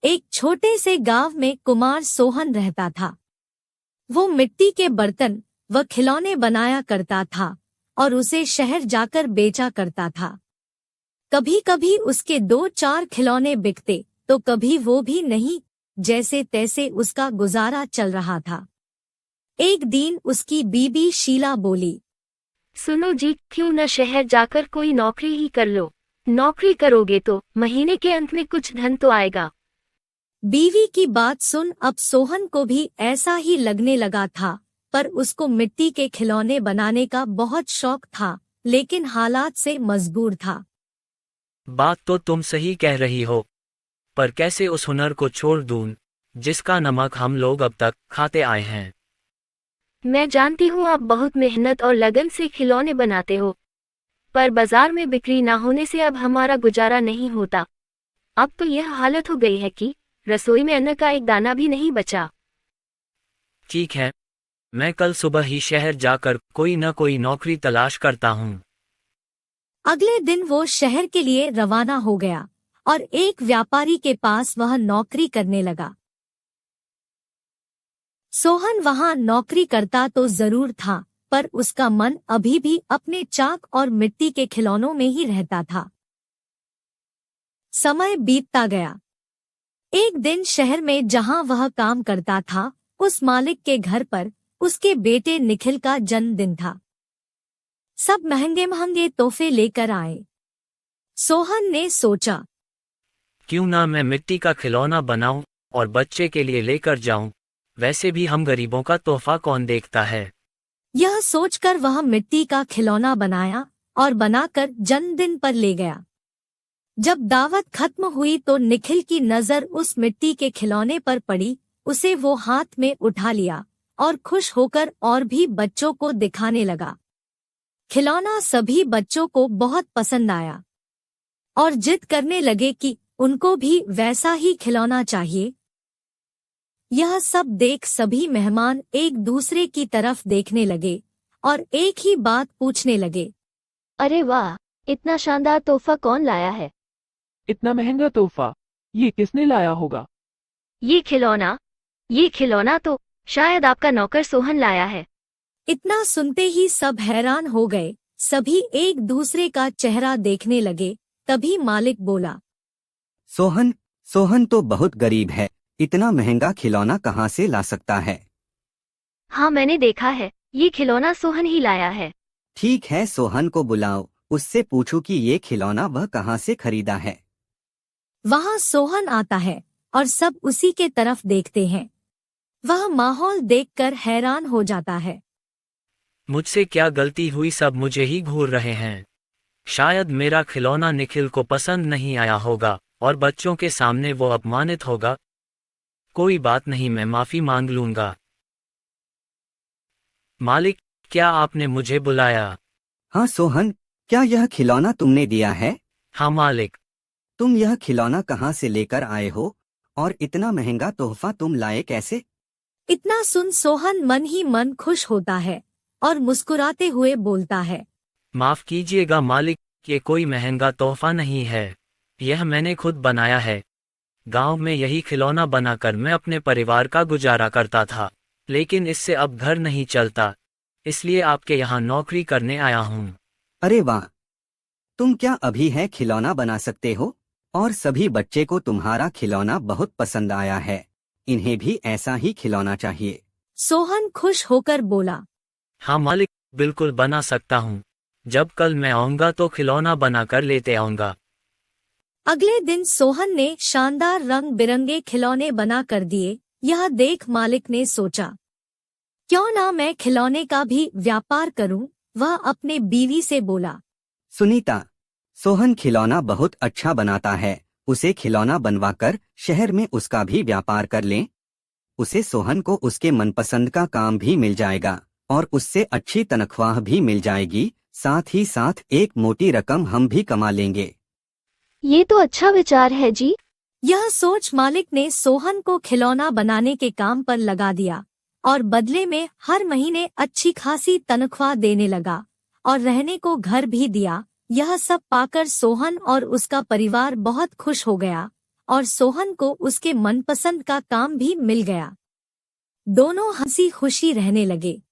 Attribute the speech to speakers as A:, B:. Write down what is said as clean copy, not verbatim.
A: एक छोटे से गांव में कुमार सोहन रहता था। वो मिट्टी के बर्तन व खिलौने बनाया करता था और उसे शहर जाकर बेचा करता था। कभी कभी उसके 2-4 खिलौने बिकते तो कभी वो भी नहीं, जैसे तैसे उसका गुजारा चल रहा था। एक दिन उसकी बीबी शीला बोली,
B: सुनो जी, क्यों न शहर जाकर कोई नौकरी ही कर लो। नौकरी करोगे तो महीने के अंत में कुछ धन तो आएगा।
A: बीवी की बात सुन अब सोहन को भी ऐसा ही लगने लगा था, पर उसको मिट्टी के खिलौने बनाने का बहुत शौक था, लेकिन हालात से मजबूर था।
C: बात तो तुम सही कह रही हो, पर कैसे उस हुनर को छोड़ दूं, जिसका नमक हम लोग अब तक खाते आए हैं।
B: मैं जानती हूँ आप बहुत मेहनत और लगन से खिलौने बनाते हो, पर बाजार में बिक्री ना होने से अब हमारा गुजारा नहीं होता। अब तो यह हालत हो गई है कि रसोई में अन्न का एक दाना भी नहीं बचा।
C: ठीक है, मैं कल सुबह ही शहर जाकर कोई न कोई नौकरी तलाश करता हूँ।
A: अगले दिन वो शहर के लिए रवाना हो गया और एक व्यापारी के पास वह नौकरी करने लगा। सोहन वहां नौकरी करता तो जरूर था, पर उसका मन अभी भी अपने चाक और मिट्टी के खिलौनों में ही रहता था। समय बीतता गया। एक दिन शहर में जहां वह काम करता था, उस मालिक के घर पर उसके बेटे निखिल का जन्मदिन था। सब महंगे महंगे तोहफे लेकर आए। सोहन ने सोचा,
C: क्यों ना मैं मिट्टी का खिलौना बनाऊं और बच्चे के लिए लेकर जाऊं, वैसे भी हम गरीबों का तोहफा कौन देखता है।
A: यह सोचकर वह मिट्टी का खिलौना बनाया और बनाकर जन्मदिन पर ले गया। जब दावत खत्म हुई तो निखिल की नजर उस मिट्टी के खिलौने पर पड़ी। उसे वो हाथ में उठा लिया और खुश होकर और भी बच्चों को दिखाने लगा। खिलौना सभी बच्चों को बहुत पसंद आया और जिद करने लगे कि उनको भी वैसा ही खिलौना चाहिए। यह सब देख सभी मेहमान एक दूसरे की तरफ देखने लगे और एक ही बात पूछने लगे,
B: अरे वाह, इतना शानदार तोहफा कौन लाया है?
D: इतना महंगा तोहफा ये किसने लाया होगा?
B: ये खिलौना तो शायद आपका नौकर सोहन लाया है।
A: इतना सुनते ही सब हैरान हो गए। सभी एक दूसरे का चेहरा देखने लगे। तभी मालिक बोला,
E: सोहन सोहन तो बहुत गरीब है, इतना महंगा खिलौना कहाँ से ला सकता है?
B: हाँ, मैंने देखा है, ये खिलौना सोहन ही लाया है।
E: ठीक है, सोहन को बुलाओ, उससे पूछो कि ये खिलौना वह कहाँ से खरीदा है।
A: वहाँ सोहन आता है और सब उसी के तरफ देखते हैं। वह माहौल देखकर हैरान हो जाता है।
C: मुझसे क्या गलती हुई, सब मुझे ही घूर रहे हैं। शायद मेरा खिलौना निखिल को पसंद नहीं आया होगा और बच्चों के सामने वो अपमानित होगा। कोई बात नहीं, मैं माफी मांग लूंगा। मालिक, क्या आपने मुझे बुलाया?
E: हाँ सोहन, क्या यह खिलौना तुमने दिया है?
C: हाँ मालिक।
E: तुम यह खिलौना कहाँ से लेकर आए हो और इतना महंगा तोहफा तुम लाए कैसे?
A: इतना सुन सोहन मन ही मन खुश होता है और मुस्कुराते हुए बोलता है,
C: माफ कीजिएगा मालिक, ये कोई महंगा तोहफा नहीं है, यह मैंने खुद बनाया है। गांव में यही खिलौना बनाकर मैं अपने परिवार का गुजारा करता था, लेकिन इससे अब घर नहीं चलता, इसलिए आपके यहाँ नौकरी करने आया हूँ।
E: अरे वाह, तुम क्या अभी है खिलौना बना सकते हो? और सभी बच्चे को तुम्हारा खिलौना बहुत पसंद आया है, इन्हें भी ऐसा ही खिलौना चाहिए।
A: सोहन खुश होकर बोला,
C: हाँ मालिक, बिल्कुल बना सकता हूँ। जब कल मैं आऊँगा तो खिलौना बनाकर लेते आऊँगा।
A: अगले दिन सोहन ने शानदार रंग बिरंगे खिलौने बना कर दिए। यह देख मालिक ने सोचा, क्यों ना मैं खिलौने का भी व्यापार करूं। वह अपने बीवी से बोला,
E: सुनीता, सोहन खिलौना बहुत अच्छा बनाता है, उसे खिलौना बनवाकर शहर में उसका भी व्यापार कर लें। उसे सोहन को उसके मनपसंद का काम भी मिल जाएगा और उससे अच्छी तनख्वाह भी मिल जाएगी, साथ ही साथ एक मोटी रकम हम भी कमा लेंगे।
B: ये तो अच्छा विचार है जी।
A: यह सोच मालिक ने सोहन को खिलौना बनाने के काम पर लगा दिया और बदले में हर महीने अच्छी खासी तनख्वाह देने लगा और रहने को घर भी दिया। यह सब पाकर सोहन और उसका परिवार बहुत खुश हो गया और सोहन को उसके मनपसंद का काम भी मिल गया। दोनों हंसी खुशी रहने लगे।